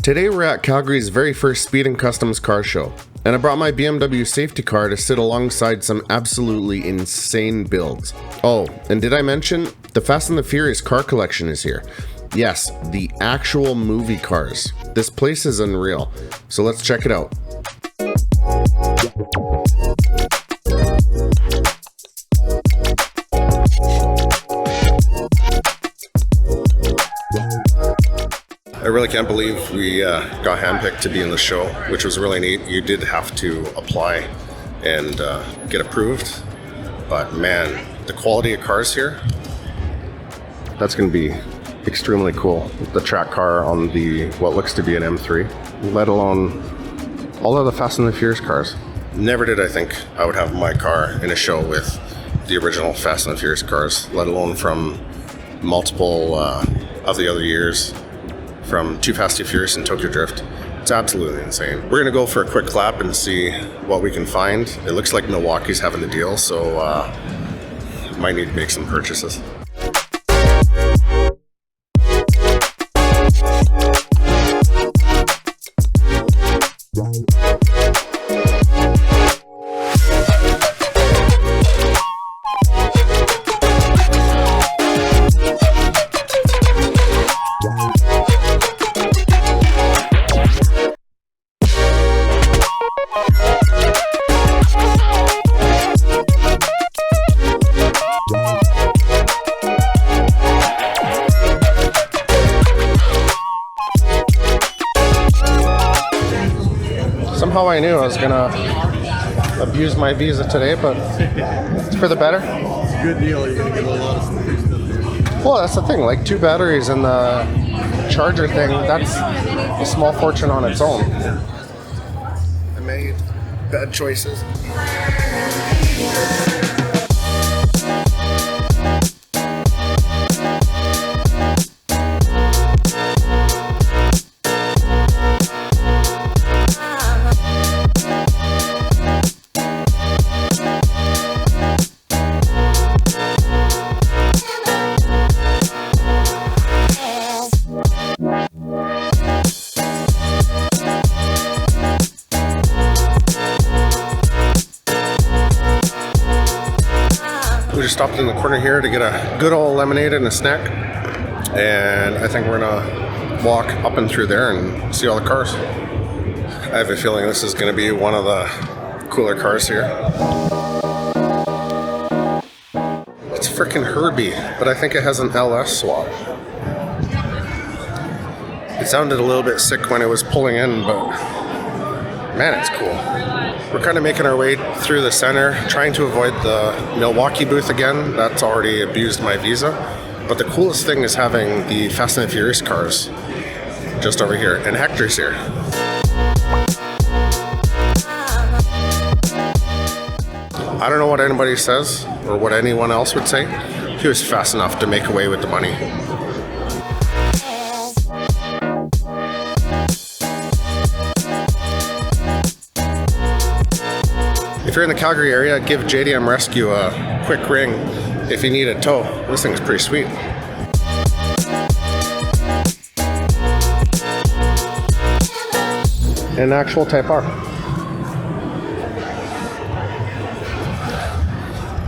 Today we're at Calgary's very first speed and customs car show, and I brought my BMW Safety Car to sit alongside some absolutely insane builds. Oh, and did I mention the Fast and the Furious car collection is here? Yes, the actual movie cars. This place is unreal, so let's check it out. I really can't believe we got handpicked to be in the show, which was really neat. You did have to apply and get approved, but man, the quality of cars here, that's going to be extremely cool. The track car on the what looks to be an M3, let alone all of the Fast and the Furious cars. Never did I think I would have my car in a show with the original Fast and the Furious cars, let alone from multiple of the other years, from Too Fast, Too Furious and Tokyo Drift. It's absolutely insane. We're gonna go for a quick lap and see what we can find. It looks like Milwaukee's having a deal, so might need to make some purchases. Somehow I knew I was gonna abuse my visa today, but it's for the better. It's a good deal. You're gonna get a lot of stuff here. Well, that's the thing. Like 2 batteries and the charger thing, that's a small fortune on its own. I made bad choices. We just stopped in the corner here to get a good old lemonade and a snack, and I think we're gonna walk up and through there and see all the cars. I have a feeling this is gonna be one of the cooler cars here. It's freaking Herbie, but I think it has an LS swap. It sounded a little bit sick when it was pulling in, but man, it's cool. We're kind of making our way through the center, trying to avoid the Milwaukee booth again. That's already abused my visa. But the coolest thing is having the Fast and the Furious cars just over here, and Hector's here. I don't know what anybody says or what anyone else would say. He was fast enough to make away with the money. If you're in the Calgary area, give JDM Rescue a quick ring if you need a tow. This thing's pretty sweet. An actual Type R.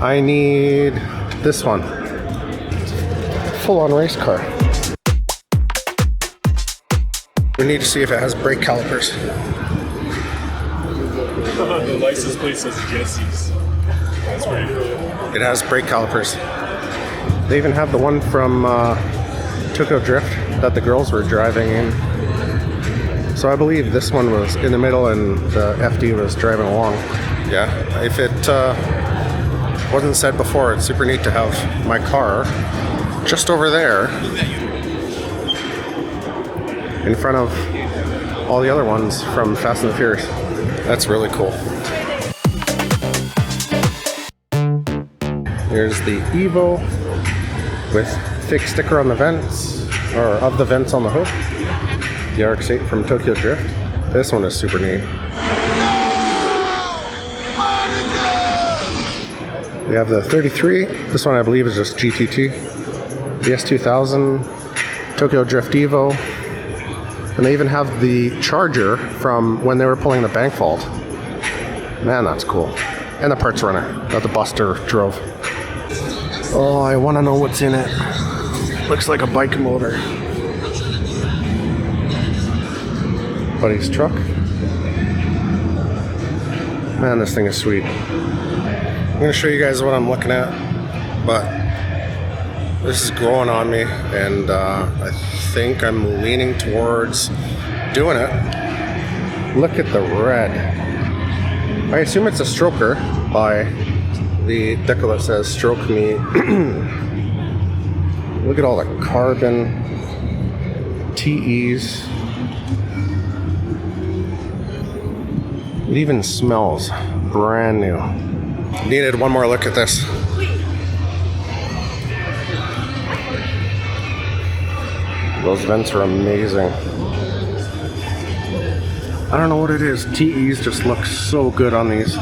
I need this one. Full-on race car. We need to see if it has brake calipers. The license plate says Jesse's. That's pretty cool. It has brake calipers. They even have the one from Tokyo Drift that the girls were driving in. So I believe this one was in the middle and the FD was driving along. Yeah, if it wasn't said before, it's super neat to have my car just over there in front of all the other ones from Fast and the Furious. That's really cool. Here's the Evo with thick sticker on the vents, or of the vents on the hood. The RX-8 from Tokyo Drift. This one is super neat. We have the 33. This one I believe is just GTT. The S2000, Tokyo Drift Evo, And they even have the charger from when they were pulling the bank vault. Man, that's cool. And the parts runner that the Buster drove. Oh, I want to know what's in it. Looks like a bike motor. Buddy's truck. Man, this thing is sweet. I'm going to show you guys what I'm looking at, but this is growing on me, and I think I'm leaning towards doing it. Look at the red. I assume it's a stroker by the decal that says stroke me. Look at all the carbon TEs. It even smells brand new. Needed one more look at this. Those vents are amazing. I don't know what it is. TEs just look so good on these.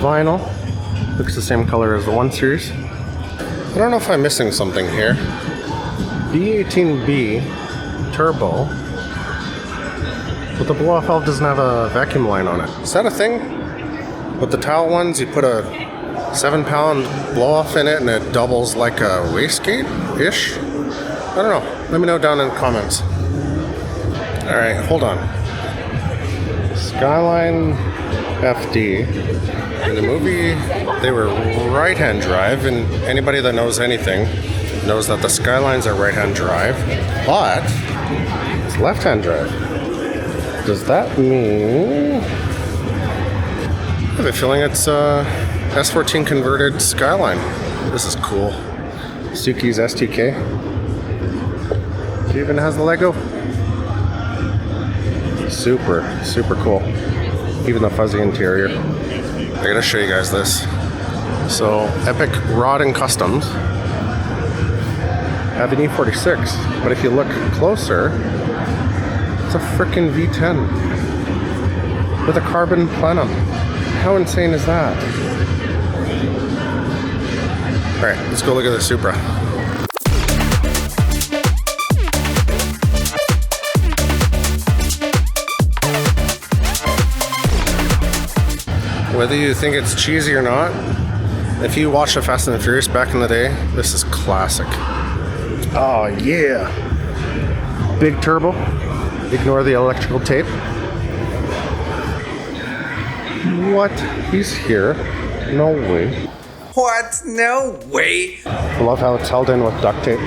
Vinyl looks the same color as the 1 Series. I don't know if I'm missing something here. B18B turbo, but the blow-off valve doesn't have a vacuum line on it. Is that a thing? With the towel ones, you put a 7-pound blow-off in it and it doubles like a wastegate-ish? I don't know. Let me know down in the comments. Alright, hold on. Skyline FD. In the movie, they were right-hand drive, and anybody that knows anything knows that the Skylines are right-hand drive, but it's left-hand drive. Does that mean... I have a feeling it's S14 converted Skyline. This is cool. Suki's STK. It even has the Lego. Super, super cool. Even the fuzzy interior. I gotta show you guys this. So, Epic Rod and Customs have an E46, but if you look closer, it's a frickin' V10 with a carbon plenum. How insane is that? Alright, let's go look at the Supra. Whether you think it's cheesy or not, if you watched the Fast and the Furious back in the day, this is classic. Oh yeah! Big turbo. Ignore the electrical tape. What? He's here? No way. What? No way. I love how it's held in with duct tape.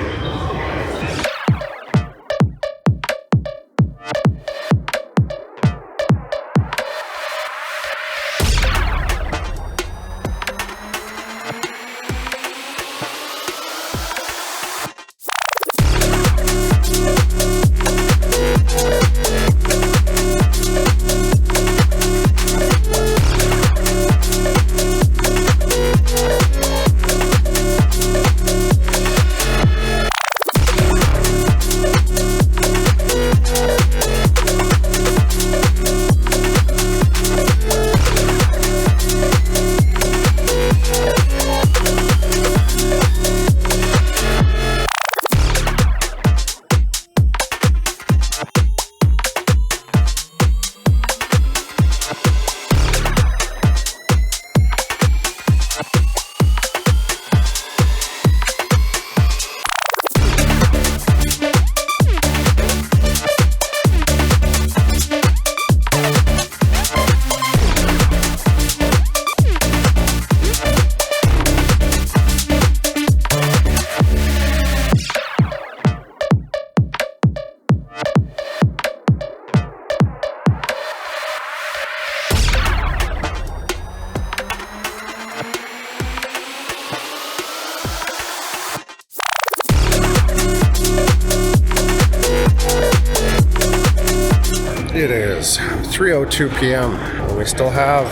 It is 3:02 p.m. and we still have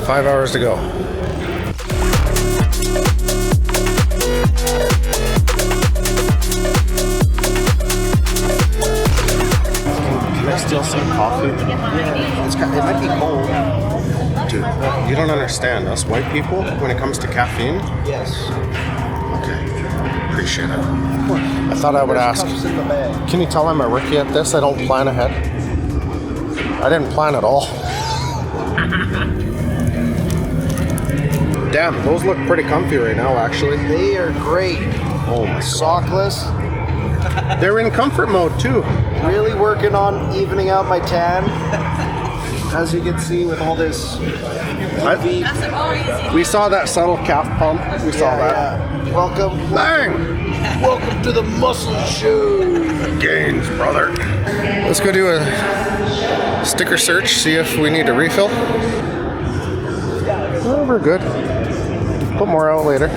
5 hours to go. Can I steal some coffee? It might be cold. Dude, you don't understand. Us white people, when it comes to caffeine, Yes. Okay. Appreciate it. I thought I would ask. Can you tell I'm a rookie at this? I don't plan ahead. I didn't plan at all. Damn, those look pretty comfy right now, actually. They are great. Oh my god. Sockless. They're in comfort mode too. Really working on evening out my tan. As you can see with all this UV. We saw that subtle calf pump. We saw that. Yeah. Welcome. Bang! Welcome to the muscle show. Gains, brother. Let's go do a sticker search, see if we need a refill. Oh, we're good. Put more out later.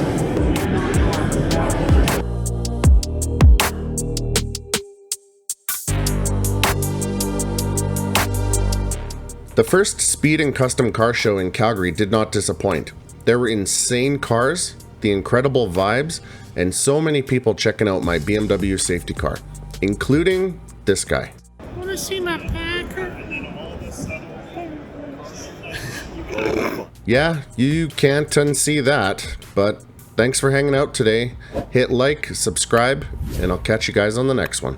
The first speed and custom car show in Calgary did not disappoint. There were insane cars, the incredible vibes, and so many people checking out my BMW Safety Car, including this guy. Wanna see my Packer? Yeah, you can't unsee that, but thanks for hanging out today. Hit like, subscribe, and I'll catch you guys on the next one.